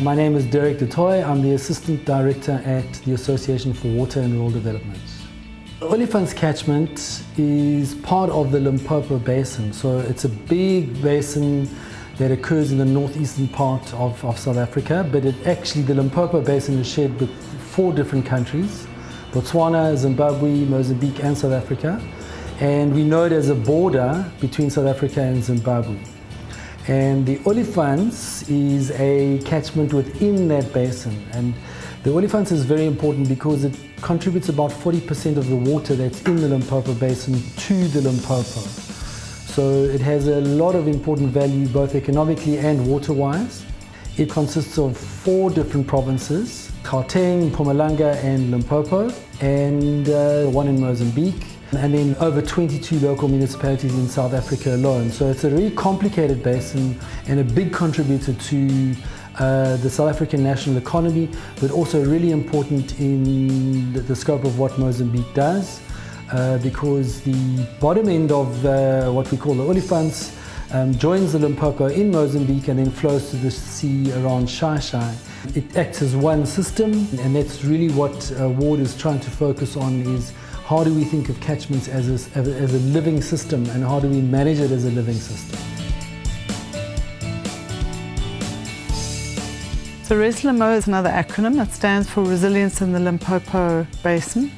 My name is Derek Du Toit. I'm the Assistant Director at the Association for Water and Rural Development. Olifants Catchment is part of the Limpopo Basin, so it's a big basin that occurs in the northeastern part of South Africa, but the Limpopo Basin is shared with 4 different countries: Botswana, Zimbabwe, Mozambique and South Africa. And we know it as a border between South Africa and Zimbabwe. And the Olifants is a catchment within that basin. And the Olifants is very important because it contributes about 40% of the water that's in the Limpopo Basin to the Limpopo. So it has a lot of important value both economically and water-wise. It consists of 4 different provinces: Gauteng, Mpumalanga and Limpopo, and one in Mozambique, and then over 22 local municipalities in South Africa alone. So it's a really complicated basin and a big contributor to the South African national economy, but also really important in the scope of what Mozambique does, because the bottom end of what we call the Olifants joins the Limpopo in Mozambique and then flows to the sea around Xai-Xai. It acts as one system, and that's really what WARD is trying to focus on, is how do we think of catchments as a living system, and how do we manage it as a living system. So RESILIM-O is another acronym. It stands for Resilience in the Limpopo Basin.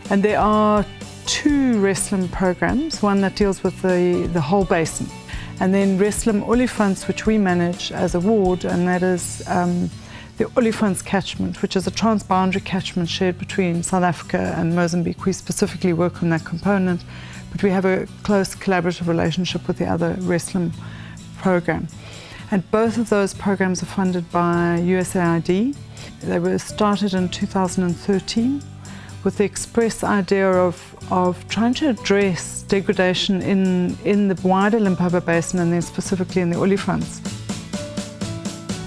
And there are 2 RESILIM programs, one that deals with the whole basin, and then RESILIM Olifants, which we manage as a ward, and that is the Olifants Catchment, which is a transboundary catchment shared between South Africa and Mozambique. We specifically work on that component, but we have a close collaborative relationship with the other RESILIM program. And both of those programs are funded by USAID. They were started in 2013 with the express idea of trying to address degradation in the wider Limpopo Basin, and then specifically in the Olifants.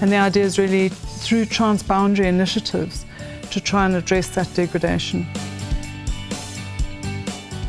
And the idea is really through transboundary initiatives to try and address that degradation.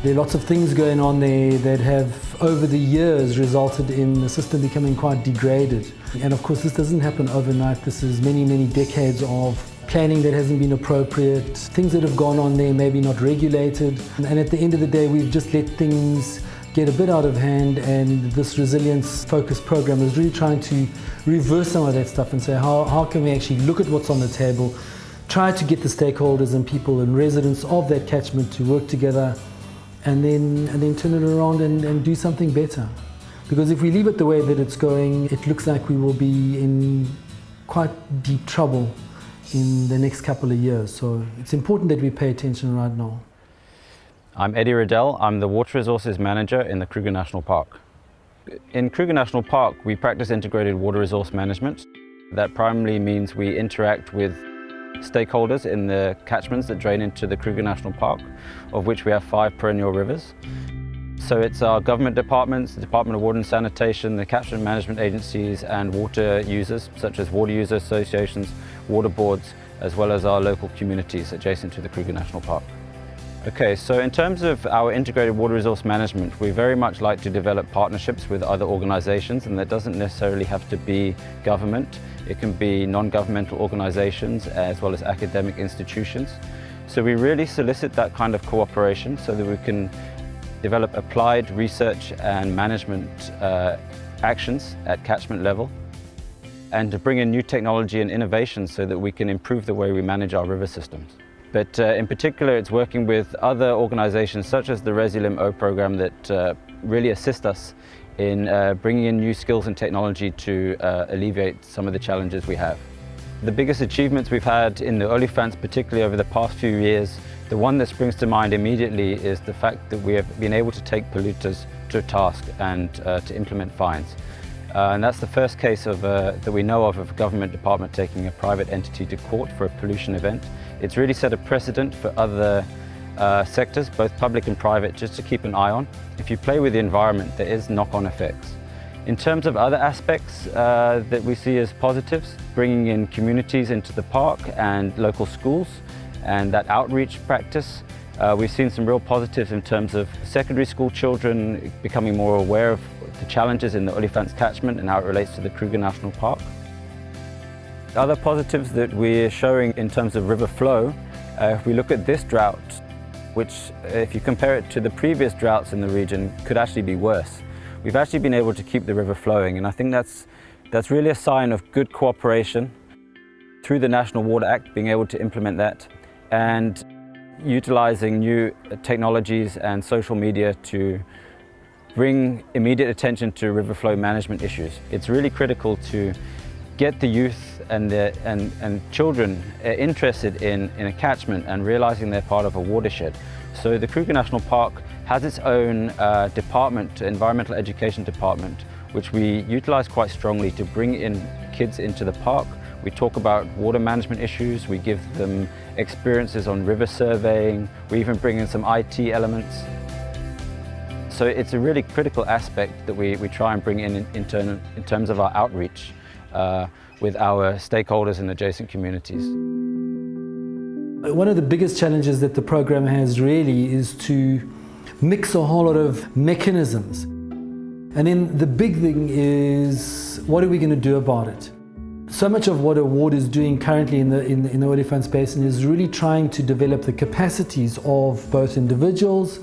There are lots of things going on there that have over the years resulted in the system becoming quite degraded. And of course this doesn't happen overnight. This is many, many decades of planning that hasn't been appropriate, things that have gone on there maybe not regulated. And at the end of the day, we've just let things get a bit out of hand, and this resilience focused program is really trying to reverse some of that stuff and say how can we actually look at what's on the table, try to get the stakeholders and people and residents of that catchment to work together, and then turn it around and do something better. Because if we leave it the way that it's going, it looks like we will be in quite deep trouble in the next couple of years. So it's important that we pay attention right now. I'm Eddie Riddell. I'm the Water Resources Manager in the Kruger National Park. In Kruger National Park, we practice integrated water resource management. That primarily means we interact with stakeholders in the catchments that drain into the Kruger National Park, of which we have 5 perennial rivers. So it's our government departments, the Department of Water and Sanitation, the catchment management agencies and water users, such as water user associations, water boards, as well as our local communities adjacent to the Kruger National Park. Okay, so in terms of our integrated water resource management, we very much like to develop partnerships with other organizations, and that doesn't necessarily have to be government. It can be non-governmental organizations as well as academic institutions. So we really solicit that kind of cooperation so that we can develop applied research and management actions at catchment level, and to bring in new technology and innovation so that we can improve the way we manage our river systems. But in particular, it's working with other organizations such as the RESILIM-O program that really assist us in bringing in new skills and technology to alleviate some of the challenges we have. The biggest achievements we've had in the Olifants, particularly over the past few years, the one that springs to mind immediately is the fact that we have been able to take polluters to task and to implement fines. And that's the first case that we know of a government department taking a private entity to court for a pollution event. It's really set a precedent for other sectors, both public and private, just to keep an eye on. If you play with the environment, there is knock-on effects. In terms of other aspects that we see as positives, bringing in communities into the park and local schools, and that outreach practice, we've seen some real positives in terms of secondary school children becoming more aware of the challenges in the Olifants catchment and how it relates to the Kruger National Park. Other positives that we're showing in terms of river flow, if we look at this drought, which if you compare it to the previous droughts in the region, could actually be worse. We've actually been able to keep the river flowing, and I think that's really a sign of good cooperation through the National Water Act, being able to implement that, and utilising new technologies and social media to bring immediate attention to river flow management issues. It's really critical to get the youth and children interested in a catchment and realising they're part of a watershed. So the Kruger National Park has its own department, environmental education department, which we utilise quite strongly to bring in kids into the park. We talk about water management issues, we give them experiences on river surveying, we even bring in some IT elements. So it's a really critical aspect that we try and bring in terms of our outreach with our stakeholders in adjacent communities. One of the biggest challenges that the program has really is to mix a whole lot of mechanisms. And then the big thing is, what are we going to do about it? So much of what award is doing currently in the Olifants Basin is really trying to develop the capacities of both individuals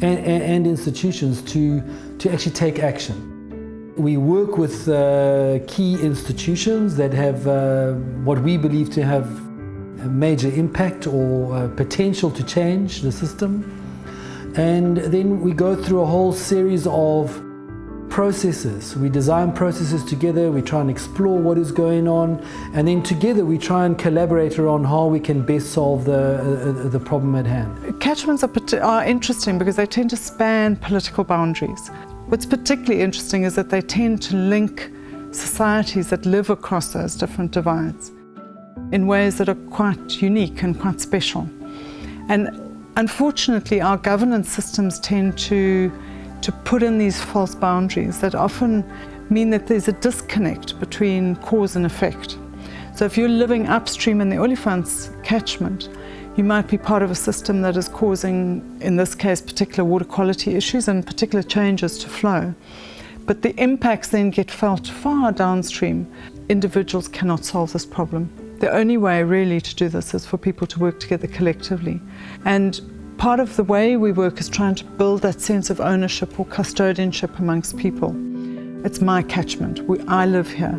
and institutions to actually take action. We work with key institutions that have what we believe to have a major impact or potential to change the system. And then we go through a whole series of processes. We design processes together, we try and explore what is going on, and then together we try and collaborate around how we can best solve the problem at hand. Catchments are interesting because they tend to span political boundaries. What's particularly interesting is that they tend to link societies that live across those different divides in ways that are quite unique and quite special. And unfortunately, our governance systems tend to put in these false boundaries that often mean that there's a disconnect between cause and effect. So if you're living upstream in the Olifants catchment, you might be part of a system that is causing, in this case, particular water quality issues and particular changes to flow. But the impacts then get felt far downstream. Individuals cannot solve this problem. The only way really to do this is for people to work together collectively. And part of the way we work is trying to build that sense of ownership or custodianship amongst people. It's my catchment. I live here.